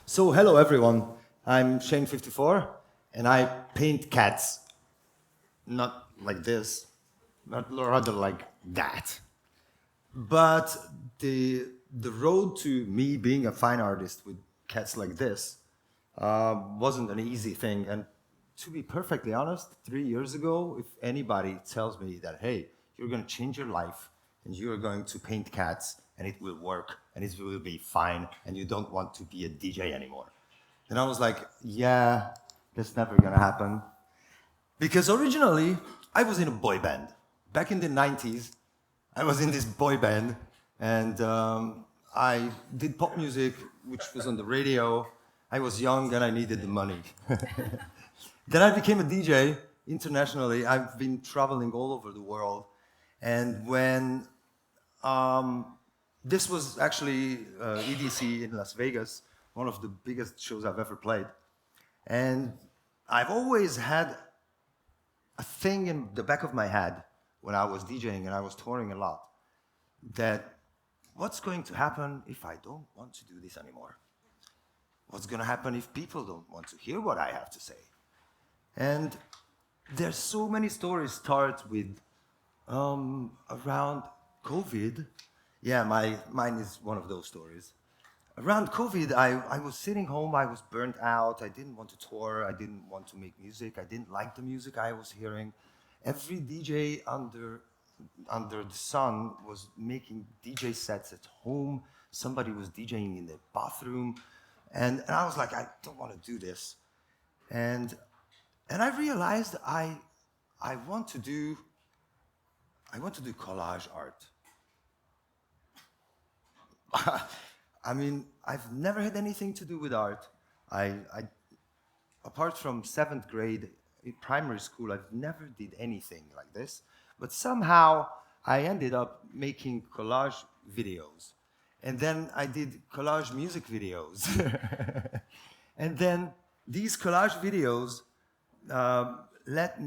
So, hello everyone. I'm Shane54, and I paint cats. Not like this, not rather like that. But the road to me being a fine artist with cats like this wasn't an easy thing. And to be perfectly honest, 3 years ago, if anybody tells me that, hey, you're going to change your life and you're going to paint cats and it will work and it will be fine and you don't want to be a DJ anymore, then I was like, yeah, that's never going to happen. Because originally, I was in a boy band. Back in the 90s, I was in this boy band, and I did pop music, which was on the radio. I was young and I needed the money. Then I became a DJ internationally. I've been traveling all over the world. And when this was actually EDC in Las Vegas, one of the biggest shows I've ever played. And I've always had a thing in the back of my head when I was DJing and I was touring a lot, that what's going to happen if I don't want to do this anymore? What's going to happen if people don't want to hear what I have to say? And there's so many stories start with around COVID. Yeah, mine is one of those stories. Around COVID, I was sitting home, I was burnt out, I didn't want to tour, I didn't want to make music, I didn't like the music I was hearing. Every DJ under the sun was making DJ sets at home, somebody was DJing in the bathroom, and I was like, I don't want to do this. And I realized I want to do collage art. I mean, I've never had anything to do with art. Apart from 7th grade in primary school, I've never did anything like this. But somehow I ended up making collage videos. And then I did collage music videos. And then these collage videos led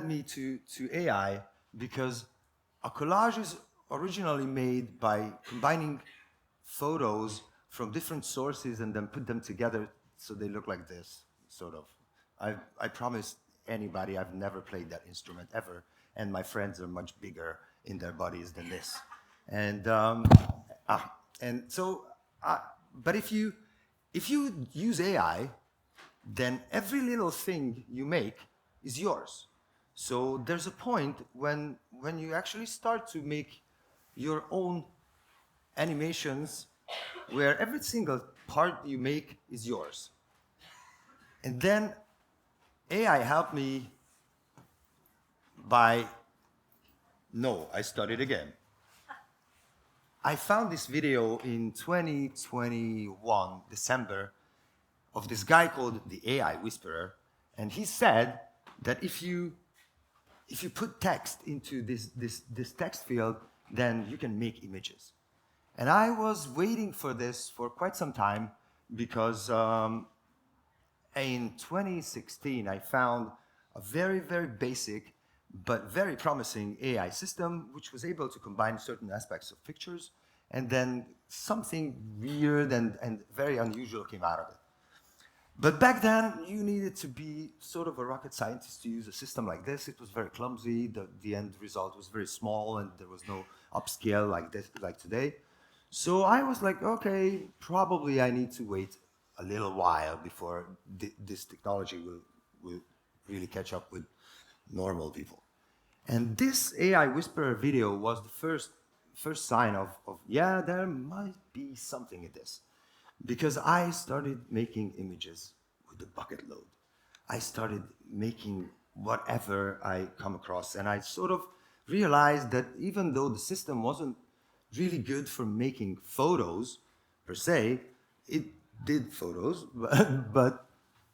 me to AI, because a collage is originally made by combining photos from different sources and then put them together so they look like this, sort of. I promise anybody I've never played that instrument ever, and my friends are much bigger in their bodies than this. And but if you use AI, then every little thing you make is yours. So there's a point when you actually start to make your own animations where every single part you make is yours. And then AI helped me I started again. I found this video in 2021, December, of this guy called the AI Whisperer, and he said that if you put text into this text field, then you can make images. And I was waiting for this for quite some time, because in 2016 I found a very, very basic but very promising AI system which was able to combine certain aspects of pictures, and then something weird and very unusual came out of it. But back then, you needed to be sort of a rocket scientist to use a system like this. It was very clumsy, the end result was very small, and there was no upscale like today. So I was like, okay, probably I need to wait a little while before this technology will really catch up with normal people. And this AI Whisperer video was the first sign of yeah, there might be something in this. Because I started making images with the bucket load. I started making whatever I come across, and I sort of realized that even though the system wasn't really good for making photos per se, it did photos, but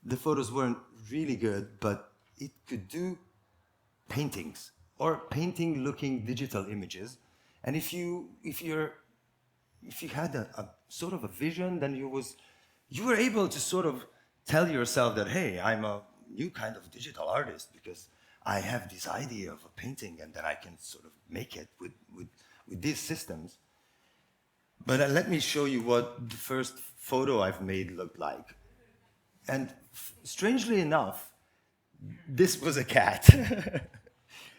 the photos weren't really good, but it could do paintings or painting-looking digital images. And if you had a sort of a vision, then you were able to sort of tell yourself that, hey, I'm a new kind of digital artist because I have this idea of a painting and then I can sort of make it with these systems. But let me show you what the first photo I've made looked like. And strangely enough, this was a cat.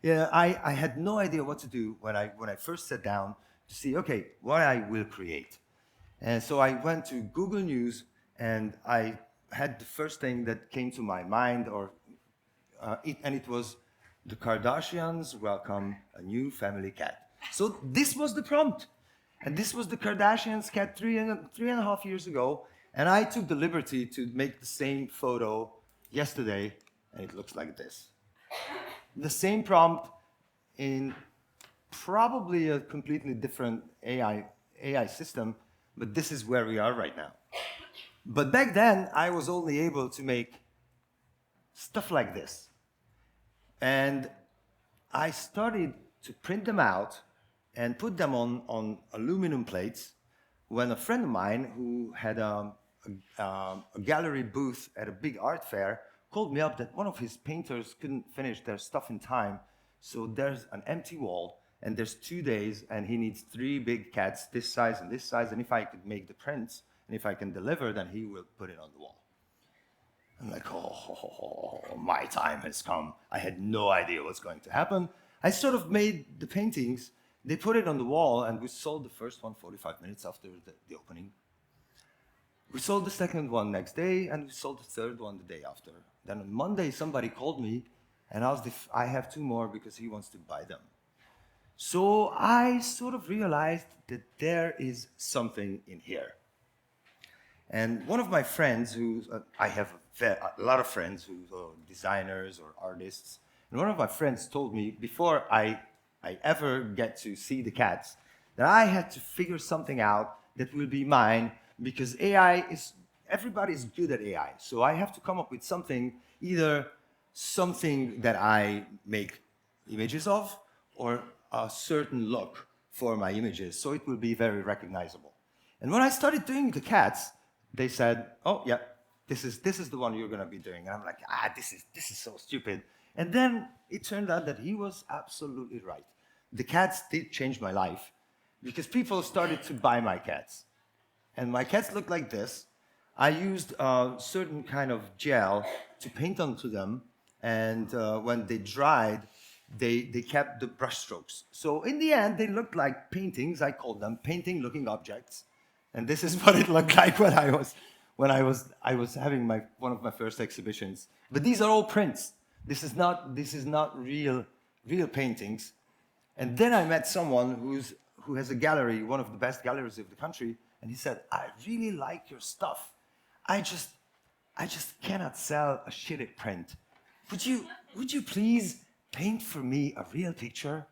Yeah, I had no idea what to do when I first sat down to see, okay, what I will create. And so I went to Google News, and I had the first thing that came to my mind, and it was the Kardashians welcome a new family cat. So this was the prompt. And this was the Kardashians' cat three and a half years ago. And I took the liberty to make the same photo yesterday, and it looks like this. The same prompt in probably a completely different AI system, but this is where we are right now. But back then, I was only able to make stuff like this. And I started to print them out and put them on aluminum plates when a friend of mine who had a gallery booth at a big art fair called me up that one of his painters couldn't finish their stuff in time. So there's an empty wall, and there's 2 days, and he needs 3 big cats this size, and if I could make the prints, and if I can deliver, then he will put it on the wall. I'm like, oh, my time has come. I had no idea what's going to happen. I sort of made the paintings. They put it on the wall, and we sold the first one 45 minutes after the opening. We sold the second one next day, and we sold the third one the day after. Then on Monday, somebody called me and asked if I have 2 more because he wants to buy them. So I sort of realized that there is something in here. And one of my friends, I have a lot of friends who are designers or artists, and one of my friends told me before I ever get to see the cats that I had to figure something out that will be mine, because everybody's good at AI. So I have to come up with something, either something that I make images of or a certain look for my images, so it will be very recognizable. And when I started doing the cats, they said, oh, yeah, this is the one you're going to be doing. And I'm like, this is so stupid. And then it turned out that he was absolutely right. The cats did change my life because people started to buy my cats. And my cats look like this. I used a certain kind of gel to paint onto them. And when they dried, they kept the brush strokes. So in the end, they looked like paintings. I called them painting-looking objects. And this is what it looked like when I was having one of my first exhibitions. But these are all prints. This is not real paintings. And then I met someone who has a gallery, one of the best galleries of the country, and he said, I really like your stuff. I just cannot sell a shitty print. Would you please paint for me a real picture?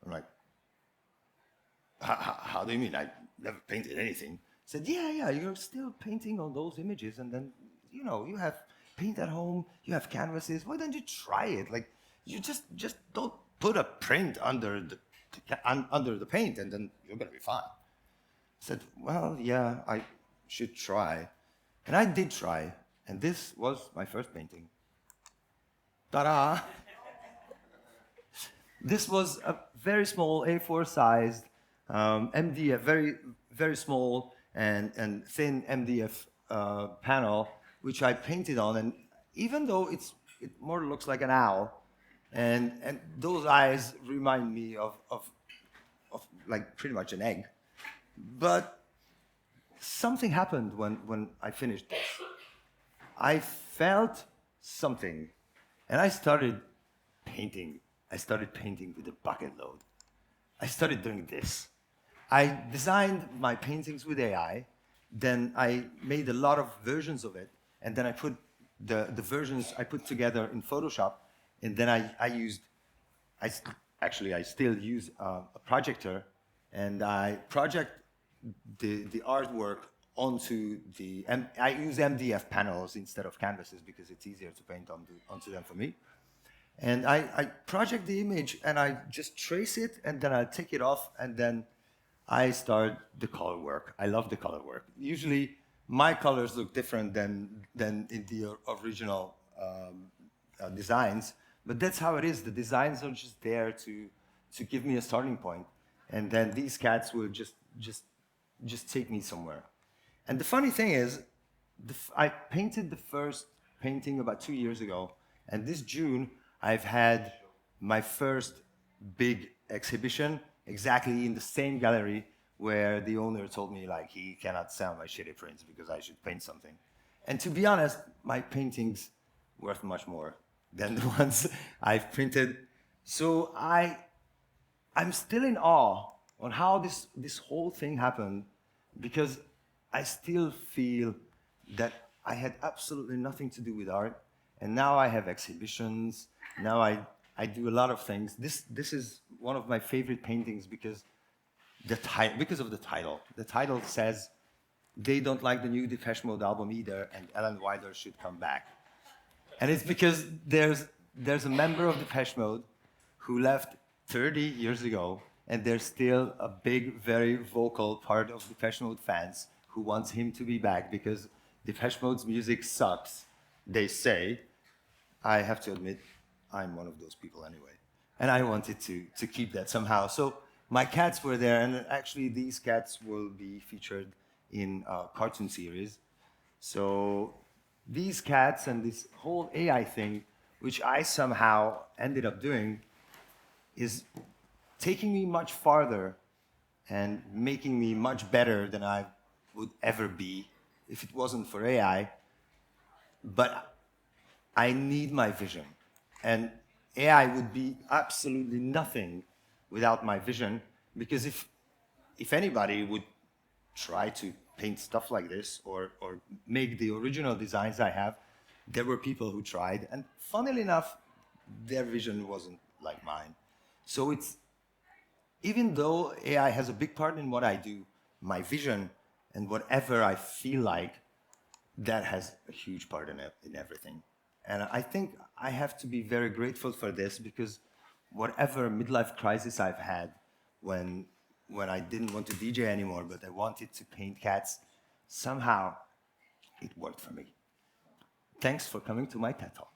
I'm like, how do you mean? I never painted anything. I said, yeah, you're still painting on those images, and then, you have paint at home, you have canvases. Why don't you try it? Like, you just don't put a print under the paint, and then you're gonna be fine. I said, well, yeah, I should try. And I did try, and this was my first painting. Ta-da! This was a very small A4 sized MDF, very, very small and thin MDF panel, which I painted on. And even though it more looks like an owl, and those eyes remind me of like pretty much an egg. But something happened when I finished this. I felt something, and I started painting. I started painting with a bucket load. I started doing this. I designed my paintings with AI, then I made a lot of versions of it, and then I put the versions I put together in Photoshop, and then I still use a projector, and I project the artwork onto I use MDF panels instead of canvases because it's easier to paint onto them for me. And I project the image, and I just trace it, and then I take it off, and then I start the color work. I love the color work. Usually, my colors look different than in the original designs, but that's how it is. The designs are just there to give me a starting point, and then these cats will just just take me somewhere. And the funny thing is, I painted the first painting about 2 years ago, and this June I've had my first big exhibition exactly in the same gallery where the owner told me like he cannot sell my shitty prints because I should paint something. And to be honest, my paintings worth much more than the ones I've printed. So I'm still in awe on how this whole thing happened, because I still feel that I had absolutely nothing to do with art, and now I have exhibitions. Now I do a lot of things. This is one of my favorite paintings because because of the title. The title says they don't like the new Depeche Mode album either, and Alan Wilder should come back. And it's because there's a member of Depeche Mode who left 30 years ago, and there's still a big, very vocal part of Depeche Mode fans who wants him to be back because Depeche Mode's music sucks, they say. I have to admit, I'm one of those people anyway. And I wanted to keep that somehow. So my cats were there, and actually these cats will be featured in a cartoon series. So these cats and this whole AI thing, which I somehow ended up doing, is taking me much farther and making me much better than I would ever be if it wasn't for AI. But I need my vision. And AI would be absolutely nothing without my vision, because if anybody would try to paint stuff like this or make the original designs I have, there were people who tried, and funnily enough, their vision wasn't like mine. So even though AI has a big part in what I do, my vision and whatever I feel like, that has a huge part in everything. And I think I have to be very grateful for this, because whatever midlife crisis I've had when I didn't want to DJ anymore, but I wanted to paint cats, somehow it worked for me. Thanks for coming to my TED Talk.